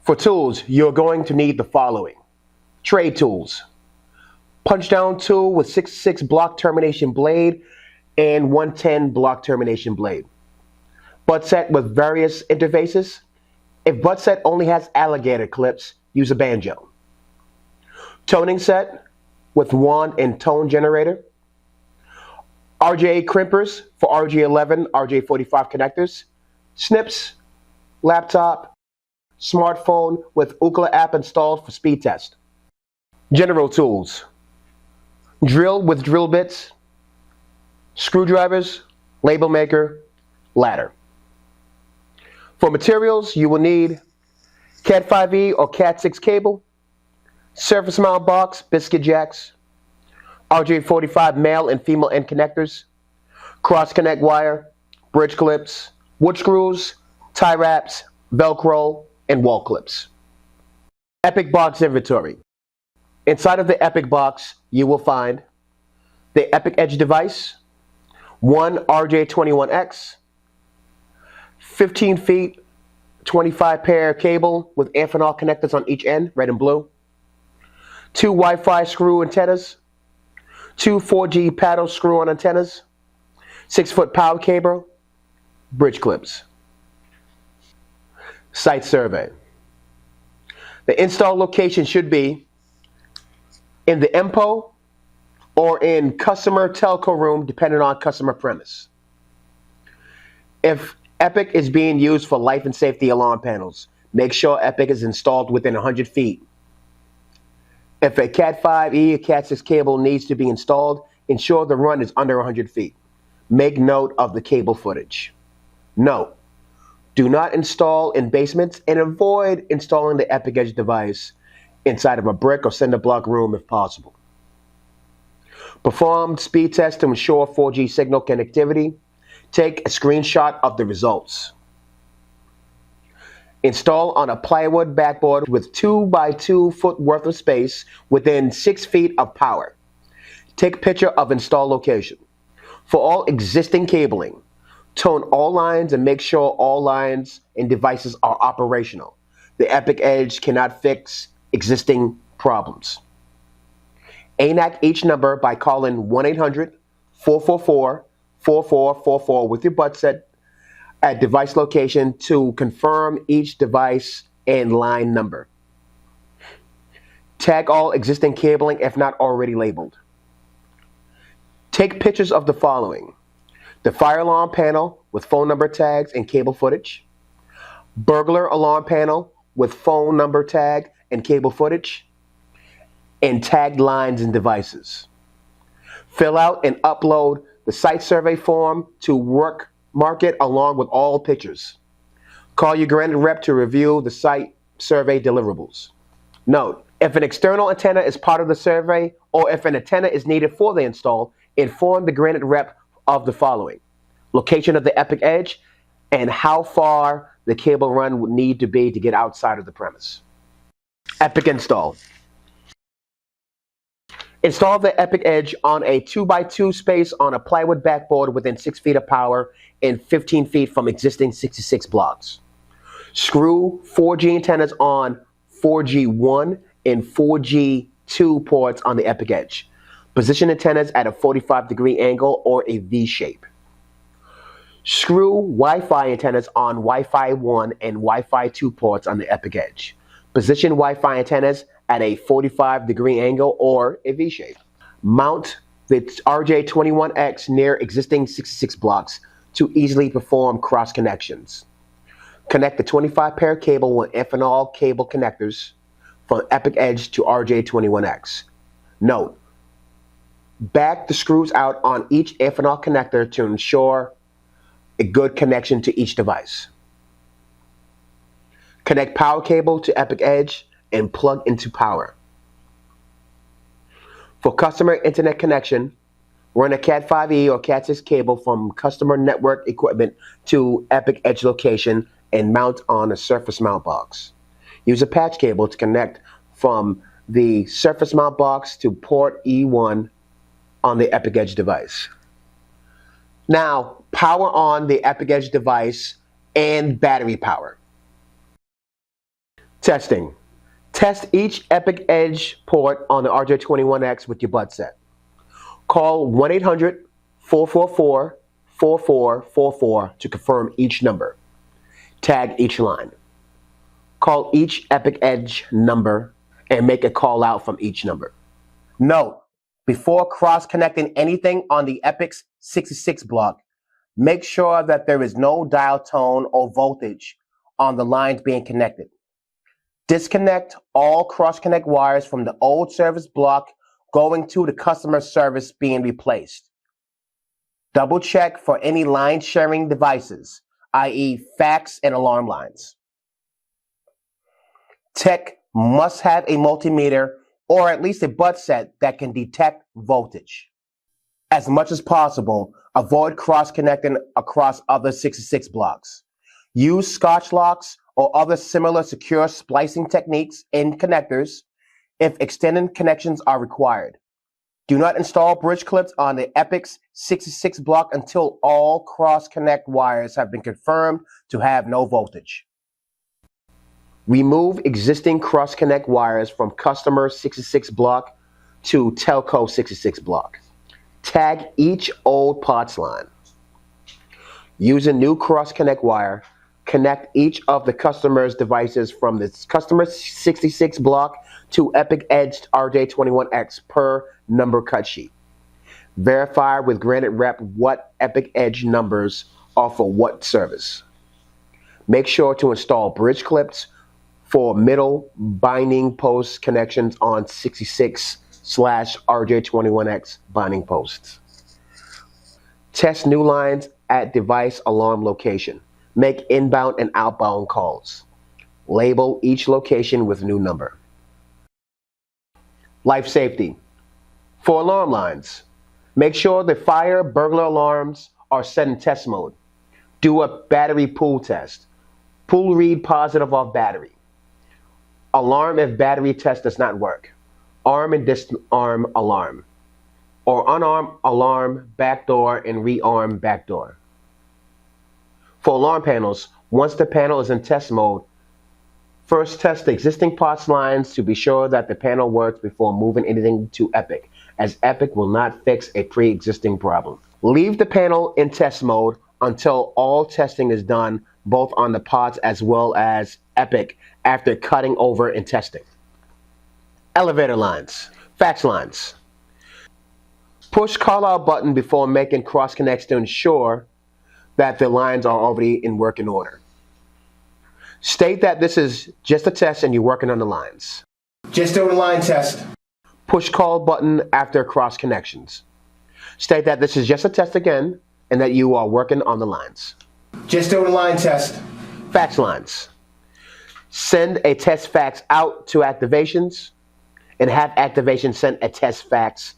For tools, you're going to need the following. Trade tools. Punch down tool with 6/6 block termination blade and 110 block termination blade. Butt set with various interfaces. If butt set only has alligator clips, use a banjo. Toning set with wand and tone generator. RJ crimpers for RJ11, RJ45 connectors. Snips, laptop, smartphone with Ookla app installed for speed test. General tools. Drill with drill bits. Screwdrivers, label maker, ladder. For materials, you will need Cat 5e or Cat 6 cable, surface mount box, biscuit jacks, RJ45 male and female end connectors, cross connect wire, bridge clips, wood screws, tie wraps, Velcro, and wall clips. EPIK box inventory. Inside of the EPIK box, you will find the EPIK Edge device, one RJ21X, 15 feet, 25 pair cable with ethanol connectors on each end, red and blue, 2 Wi-Fi screw antennas, 2 4G paddle screw-on antennas, 6-foot power cable, bridge clips. Site survey. The install location should be in the MPO or in customer telco room, depending on customer premise. If EPIK is being used for life and safety alarm panels, make sure EPIK is installed within 100 feet. If a Cat 5e or Cat 6 cable needs to be installed, ensure the run is under 100 feet. Make note of the cable footage. Note, do not install in basements and avoid installing the EPIK Edge device inside of a brick or cinder block room if possible. Perform speed test to ensure 4G signal connectivity. Take a screenshot of the results. Install on a plywood backboard with 2 by 2 foot worth of space within 6 feet of power. Take picture of install location. For all existing cabling, tone all lines and make sure all lines and devices are operational. The EPIK Edge cannot fix existing problems. ANAC each number by calling 1-800-444-4444 with your butt set at device location to confirm each device and line number. Tag all existing cabling if not already labeled. Take pictures of the following: the fire alarm panel with phone number tags and cable footage, burglar alarm panel with phone number tag and cable footage, and tagged lines and devices. Fill out and upload the site survey form to work market along with all pictures. Call your Granite rep to review the site survey deliverables. Note, if an external antenna is part of the survey or if an antenna is needed for the install, inform the Granite rep of the following: location of the EPIK Edge and how far the cable run would need to be to get outside of the premise. EPIK install. Install the EPIK Edge on a 2 by 2 space on a plywood backboard within 6 feet of power and 15 feet from existing 66 blocks. Screw 4G antennas on 4G1 and 4G2 ports on the EPIK Edge. Position antennas at a 45-degree angle or a V shape. Screw Wi-Fi antennas on Wi-Fi 1 and Wi-Fi 2 ports on the EPIK Edge. Position Wi-Fi antennas at a 45-degree angle or a V shape. Mount the RJ21X near existing 66 blocks to easily perform cross connections. Connect the 25 pair cable with ethanol cable connectors from EPIK Edge to RJ21X. Note, back the screws out on each ethanol connector to ensure a good connection to each device. Connect power cable to EPIK Edge and plug into power. For customer internet connection, run a Cat 5e or Cat 6 cable from customer network equipment to EPIK Edge location and mount on a surface mount box. Use a patch cable to connect from the surface mount box to port E1 on the EPIK Edge device. Now, power on the EPIK Edge device and battery power. Testing. Test each EPIK Edge port on the RJ21X with your bud set. Call 1-800-444-4444 to confirm each number. Tag each line. Call each EPIK Edge number and make a call out from each number. Note, before cross-connecting anything on the EPIK's 66 block, make sure that there is no dial tone or voltage on the lines being connected. Disconnect all cross-connect wires from the old service block going to the customer service being replaced. Double check for any line sharing devices, i.e. fax and alarm lines. Tech must have a multimeter or at least a bud set that can detect voltage. As much as possible, avoid cross-connecting across other 66 blocks. Use Scotch locks or other similar secure splicing techniques in connectors if extended connections are required. Do not install bridge clips on the EPIK's 66 block until all cross-connect wires have been confirmed to have no voltage. Remove existing cross-connect wires from customer 66 block to telco 66 block. Tag each old POTS line. Use a new cross-connect wire. Connect each of the customer's devices from the customer 66 block to EPIK Edge RJ21X per number cut sheet. Verify with Granite Rep what EPIK Edge numbers are for what service. Make sure to install bridge clips for middle binding post connections on 66/RJ21X binding posts. Test new lines at device alarm location. Make inbound and outbound calls. Label each location with new number. Life safety. For alarm lines, make sure the fire burglar alarms are set in test mode. Do a battery pull test. Pull read positive off battery. Alarm if battery test does not work. Arm and disarm alarm. Or unarm alarm backdoor and rearm backdoor. For alarm panels, once the panel is in test mode, first test the existing POTS lines to be sure that the panel works before moving anything to EPIK, as EPIK will not fix a pre-existing problem. Leave the panel in test mode until all testing is done, both on the POTS as well as EPIK, after cutting over and testing. Elevator lines, fax lines. Push call out button before making cross connects to ensure that the lines are already in working order. State that this is just a test and you're working on the lines. Just doing a line test. Push call button after cross connections. State that this is just a test again and that you are working on the lines. Just doing a line test. Fax lines. Send a test fax out to activations and have activation send a test fax